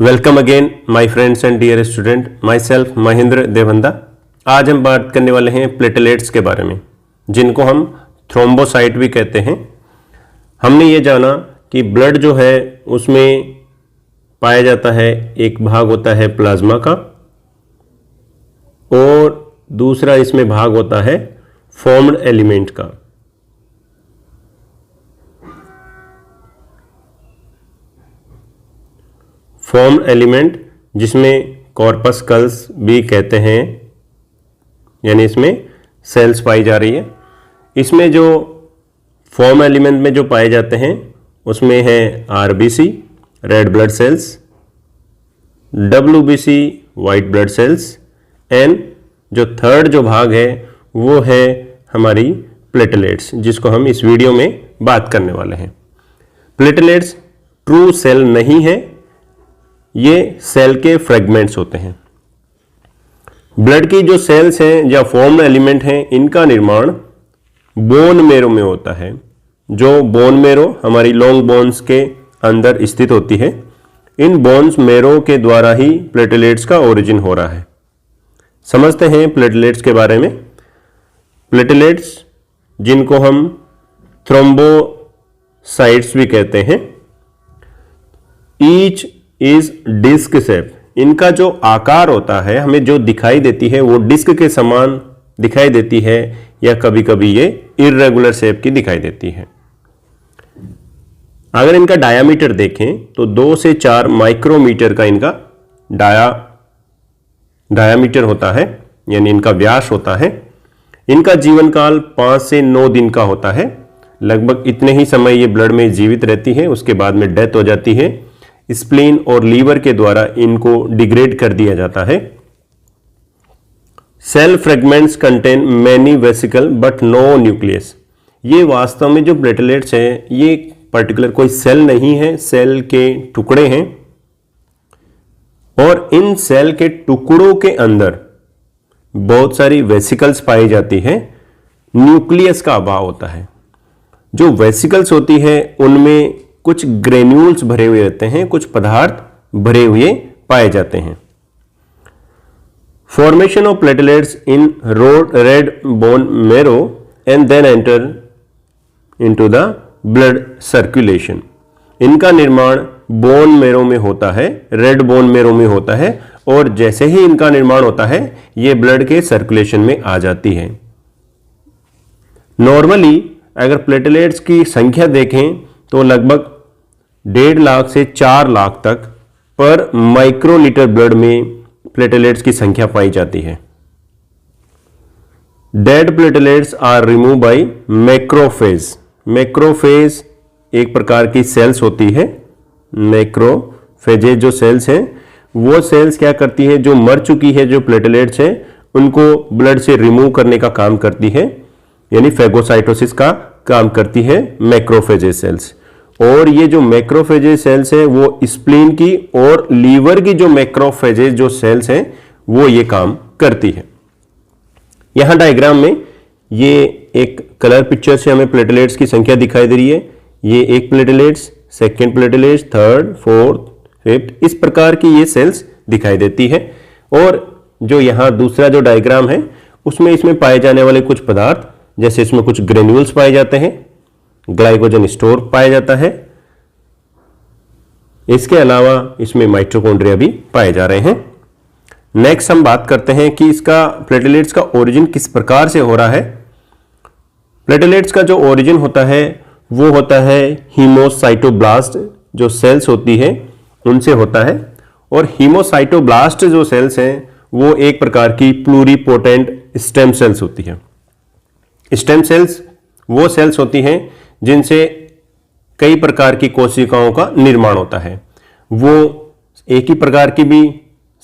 Welcome again my friends and dear student, myself Mahendra Devanda. आज हम बात करने वाले हैं प्लेटलेट्स के बारे में, जिनको हम थ्रोम्बोसाइट भी कहते हैं। हमने ये जाना कि ब्लड जो है उसमें पाया जाता है, एक भाग होता है प्लाज्मा का और दूसरा इसमें भाग होता है फॉर्म्ड एलिमेंट का। फॉर्म्ड एलिमेंट जिसमें कॉर्पस्कल्स भी कहते हैं, यानी इसमें सेल्स पाई जा रही है। इसमें जो फॉर्म एलिमेंट में जो पाए जाते हैं उसमें है RBC red blood cells, WBC white blood cells and जो थर्ड जो भाग है वो है हमारी प्लेटलेट्स, जिसको हम इस वीडियो में बात करने वाले हैं। प्लेटलेट्स ट्रू सेल नहीं है, ये सेल के फ्रेगमेंट्स होते हैं। ब्लड की जो सेल्स हैं या फॉर्म्ड एलिमेंट हैं, इनका निर्माण बोन मेरो में होता है। जो बोन मेरो हमारी लॉन्ग बोन्स के अंदर स्थित होती है, इन बोन्स मेरो के द्वारा ही प्लेटलेट्स का ओरिजिन हो रहा है। समझते हैं प्लेटलेट्स के बारे में। प्लेटलेट्स जिनको हम थ्रोम्बोसाइट्स भी कहते हैं, ईच इज डिस्क शेप। इनका जो आकार होता है, हमें जो दिखाई देती है वो डिस्क के समान दिखाई देती है, या कभी कभी ये इर्रेगुलर शेप की दिखाई देती है। अगर इनका डायामीटर देखें तो 2 से 4 माइक्रोमीटर का इनका डायामीटर होता है, यानी इनका व्यास होता है। इनका जीवन काल 5 से 9 दिन का होता है। लगभग इतने ही समय ये ब्लड में जीवित रहती है, उसके बाद में डेथ हो जाती है। स्प्लीन और लीवर के द्वारा इनको डिग्रेड कर दिया जाता है। Cell fragments contain many vesicle but no nucleus. ये वास्तव में जो प्लेटलेट्स हैं, ये पर्टिकुलर कोई सेल नहीं है, सेल के टुकड़े हैं और इन सेल के टुकड़ों के अंदर बहुत सारी वेसिकल्स पाई जाती है। न्यूक्लियस का अभाव होता है। जो वेसिकल्स होती है उनमें कुछ ग्रेन्यूल्स भरे हुए रहते हैं, कुछ पदार्थ भरे हुए पाए जाते हैं। Formation of platelets in red bone marrow and then enter into the blood circulation. इनका निर्माण बोन मेरो में होता है, रेड बोन मेरो में होता है, और जैसे ही इनका निर्माण होता है ये ब्लड के सर्कुलेशन में आ जाती है। नॉर्मली अगर प्लेटलेट्स की संख्या देखें तो लगभग 1.5 लाख से 4 लाख तक पर माइक्रोलीटर ब्लड में प्लेटलेट्स की संख्या पाई जाती है। Dead platelets are remove by macrophage. Macrophage एक प्रकार की सेल्स होती है। मैक्रोफेजेज जो सेल्स हैं वो सेल्स क्या करती है, जो मर चुकी है जो प्लेटलेट्स हैं उनको ब्लड से रिमूव करने का काम करती है, यानी फेगोसाइटोसिस का काम करती है मैक्रोफेजेज सेल्स। और ये जो मैक्रोफेजेज सेल्स है वो स्प्लीन की और लीवर की जो मैक्रोफेजेज जो सेल्स हैं वो ये काम करती है। यहां डायग्राम में ये एक कलर पिक्चर से हमें प्लेटलेट्स की संख्या दिखाई दे रही है। ये एक platelets, second platelets, third, fourth, fifth, इस प्रकार की ये सेल्स दिखाई देती है। और जो यहां दूसरा जो डायग्राम है उसमें इसमें पाए जाने वाले कुछ पदार्थ, जैसे इसमें कुछ ग्रेन्यूल्स पाए जाते हैं, ग्लाइकोजन स्टोर पाया जाता है। इसके अलावा इसमें माइटोकॉन्ड्रिया भी पाए जा रहे हैं। नेक्स्ट हम बात करते हैं कि इसका प्लेटलेट्स का ओरिजिन किस प्रकार से हो रहा है। प्लेटलेट्स का जो ओरिजिन होता है वो होता है हीमोसाइटोब्लास्ट जो सेल्स होती है उनसे होता है। और हीमोसाइटोब्लास्ट जो सेल्स हैं वो एक प्रकार की प्लूरिपोटेंट स्टेम सेल्स होती है। स्टेम सेल्स वो सेल्स होती हैं जिनसे कई प्रकार की कोशिकाओं का निर्माण होता है। वो एक ही प्रकार की भी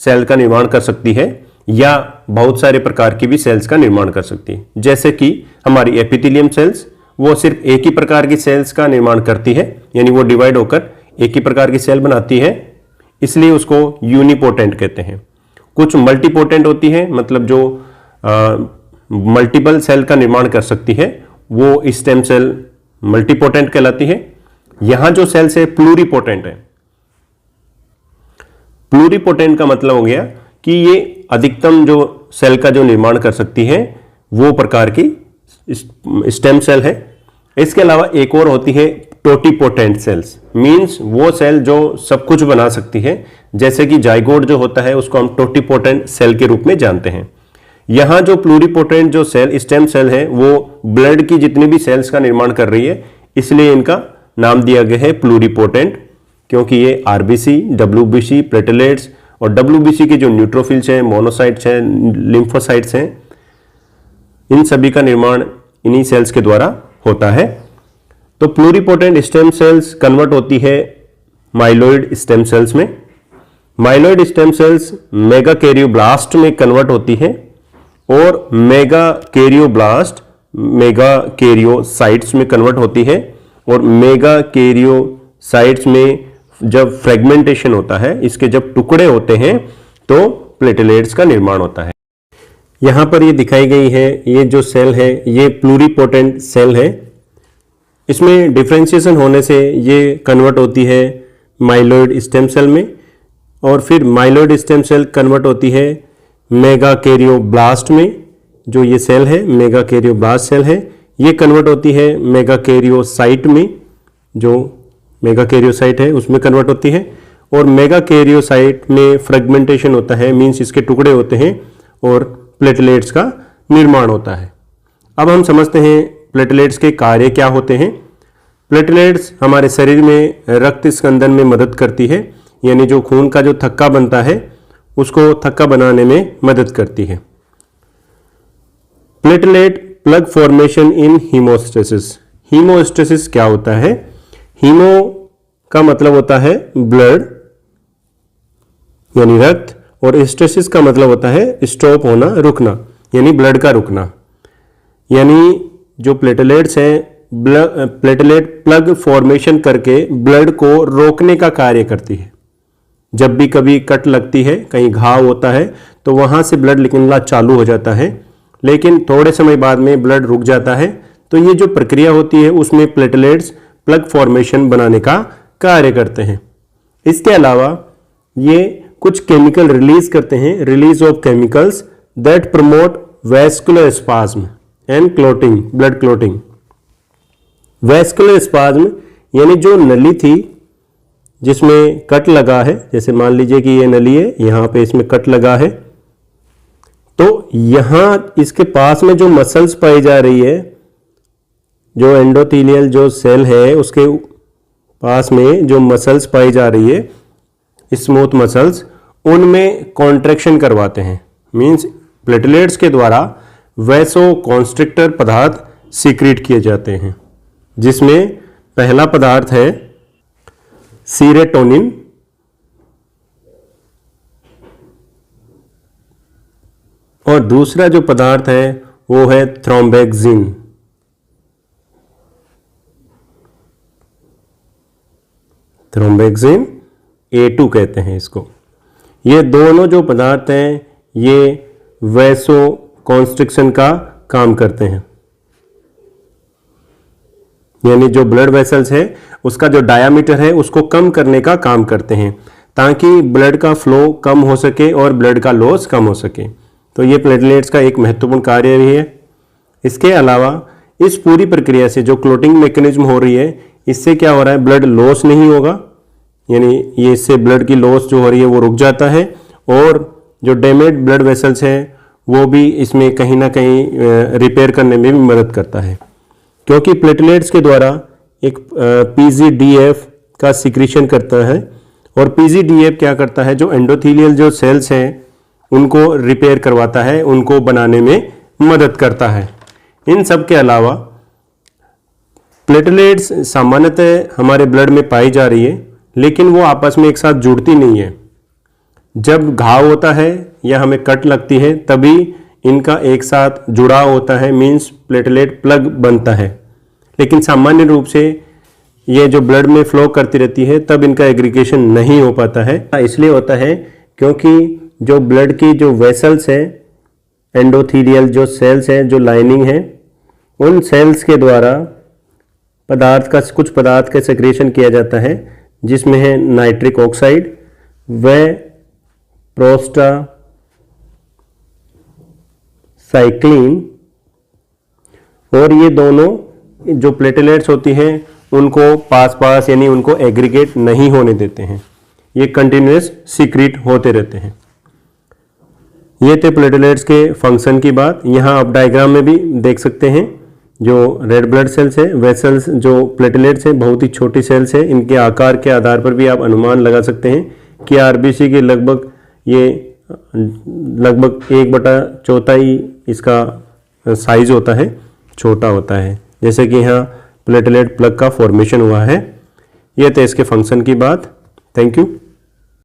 सेल का निर्माण कर सकती है या बहुत सारे प्रकार की भी सेल्स का निर्माण कर सकती है। जैसे कि हमारी एपिथेलियम सेल्स, वो सिर्फ एक ही प्रकार की सेल्स का निर्माण करती है, यानी वो डिवाइड होकर एक ही प्रकार की सेल बनाती है, इसलिए उसको यूनिपोटेंट कहते हैं। कुछ मल्टीपोटेंट होती है, मतलब जो मल्टीपल सेल का निर्माण कर सकती है, वो स्टेम सेल मल्टीपोटेंट कहलाती है। यहां जो सेल्स है प्लूरिपोटेंट है। प्लूरीपोटेंट का मतलब हो गया कि ये अधिकतम जो सेल का जो निर्माण कर सकती है वो प्रकार की स्टेम सेल है। इसके अलावा एक और होती है टोटीपोटेंट सेल्स, मींस वो सेल जो सब कुछ बना सकती है, जैसे कि जाइगोट जो होता है उसको हम टोटीपोटेंट सेल के रूप में जानते हैं। यहां जो प्लूरीपोटेंट जो सेल स्टेम सेल है वो ब्लड की जितनी भी सेल्स का निर्माण कर रही है, इसलिए इनका नाम दिया गया है प्लूरीपोटेंट, क्योंकि ये आरबीसी, डब्ल्यूबीसी, प्लेटलेट्स और डब्ल्यूबीसी के जो न्यूट्रोफिल्स हैं, मोनोसाइट्स हैं, लिम्फोसाइट्स हैं, इन सभी का निर्माण इन्हीं सेल्स के द्वारा होता है। तो प्लूरीपोटेंट स्टेम सेल्स कन्वर्ट होती है माइलोइड स्टेम सेल्स में। माइलोइड स्टेम सेल्स मेगाकैरियोब्लास्ट में कन्वर्ट होती है और मेगाकैरियोब्लास्ट मेगाकैरियोसाइट्स में कन्वर्ट होती है, और मेगाकैरियोसाइट्स में जब फ्रेगमेंटेशन होता है, इसके जब टुकड़े होते हैं तो प्लेटलेट्स का निर्माण होता है। यहां पर ये दिखाई गई है, ये जो सेल है ये प्लूरीपोटेंट सेल है। इसमें डिफरेंशिएशन होने से ये कन्वर्ट होती है माइलोइड स्टेम सेल में, और फिर माइलोइड स्टेम सेल कन्वर्ट होती है मेगाकैरियोब्लास्ट में। जो ये सेल है मेगाकैरियोब्लास्ट सेल है, ये कन्वर्ट होती है मेगाकैरियोसाइट में, जो मेगाकैरियोसाइट है उसमें कन्वर्ट होती है, और मेगाकैरियोसाइट में फ्रेगमेंटेशन होता है, मींस इसके टुकड़े होते हैं और प्लेटलेट्स का निर्माण होता है। अब हम समझते हैं प्लेटलेट्स के कार्य क्या होते हैं। प्लेटलेट्स हमारे शरीर में रक्त स्कंदन में मदद करती है, यानी जो खून का जो थक्का बनता है उसको थक्का बनाने में मदद करती है। प्लेटलेट प्लग फॉर्मेशन इन हीमोस्टेसिस। हीमोस्टेसिस क्या होता है? हीमो का मतलब होता है ब्लड यानी रक्त, और स्टेसिस का मतलब होता है स्टॉप होना, रुकना, यानी ब्लड का रुकना। यानी जो प्लेटलेट्स हैं प्लेटलेट प्लग फॉर्मेशन करके ब्लड को रोकने का कार्य करती है। जब भी कभी कट लगती है, कहीं घाव होता है, तो वहां से ब्लड निकलना चालू हो जाता है, लेकिन थोड़े समय बाद में ब्लड रुक जाता है। तो ये जो प्रक्रिया होती है उसमें प्लेटलेट्स प्लग फॉर्मेशन बनाने का कार्य करते हैं। इसके अलावा ये कुछ केमिकल रिलीज करते हैं, release of chemicals that promote vascular spasm and clotting, blood clotting. Vascular spasm यानी जो नली थी जिसमें कट लगा है, जैसे मान लीजिए कि ये नली है, यहां पे इसमें कट लगा है, तो यहां इसके पास में जो मसल्स पाई जा रही है, जो एंडोथेलियल जो सेल है उसके पास में जो मसल्स पाई जा रही है, स्मूथ मसल्स, उनमें कॉन्ट्रैक्शन करवाते हैं। मींस प्लेटलेट्स के द्वारा वैसो कॉन्स्ट्रिक्टर पदार्थ सीक्रेट किए जाते हैं, जिसमें पहला पदार्थ है सीरोटोनिन, और दूसरा जो पदार्थ है वो है थ्रोम्बेक्सिन। थ्रोम्बेक्सिन A2 कहते हैं इसको। ये दोनों जो पदार्थ हैं ये वैसो कॉन्स्ट्रिक्शन का काम करते हैं, यानी जो ब्लड वेसल्स है उसका जो डायामीटर है उसको कम करने का काम करते हैं, ताकि ब्लड का फ्लो कम हो सके और ब्लड का लॉस कम हो सके। तो ये प्लेटलेट्स का एक महत्वपूर्ण कार्य भी है। इसके अलावा इस पूरी प्रक्रिया से जो क्लॉटिंग मैकेनिज्म हो रही है, इससे क्या हो रहा है, ब्लड लॉस नहीं होगा, यानी ये इससे ब्लड की लॉस जो हो रही है वो रुक जाता है, और जो डैमेज ब्लड वेसल्स हैं वो भी इसमें कहीं ना कहीं रिपेयर करने में भी मदद करता है, क्योंकि प्लेटलेट्स के द्वारा एक पीजीडीएफ का सिक्रीशन करता है, और पीजीडीएफ क्या करता है, जो एंडोथेलियल जो सेल्स हैं उनको रिपेयर करवाता है, उनको बनाने में मदद करता है। इन सब के अलावा प्लेटलेट्स सामान्यतः हमारे ब्लड में पाई जा रही है, लेकिन वो आपस में एक साथ जुड़ती नहीं है। जब घाव होता है या हमें कट लगती है तभी इनका एक साथ जुड़ाव होता है, मींस प्लेटलेट प्लग बनता है, लेकिन सामान्य रूप से ये जो ब्लड में फ्लो करती रहती है तब इनका एग्रीगेशन नहीं हो पाता है। इसलिए होता है क्योंकि जो ब्लड की जो वेसल्स है, एंडोथेलियल जो सेल्स हैं, जो लाइनिंग है, उन सेल्स के द्वारा कुछ पदार्थ का सेक्रेशन किया जाता है, जिसमें है नाइट्रिक ऑक्साइड व प्रोस्टासाइक्लिन, और ये दोनों जो प्लेटलेट्स होती हैं उनको पास पास यानी उनको एग्रीगेट नहीं होने देते हैं, ये कंटिन्यूस सीक्रेट होते रहते हैं। ये थे प्लेटलेट्स के फंक्शन की बात। यहाँ आप डायग्राम में भी देख सकते हैं जो रेड ब्लड सेल्स है, वेसल्स जो प्लेटलेट्स हैं बहुत ही छोटी सेल्स है, इनके आकार के आधार पर भी आप अनुमान लगा सकते हैं कि आरबीसी के लगभग ये लगभग 1/4 इसका साइज होता है, छोटा होता है, जैसे कि यहाँ प्लेटलेट प्लग का फॉर्मेशन हुआ है। ये थे इसके फंक्शन की बात। Thank you.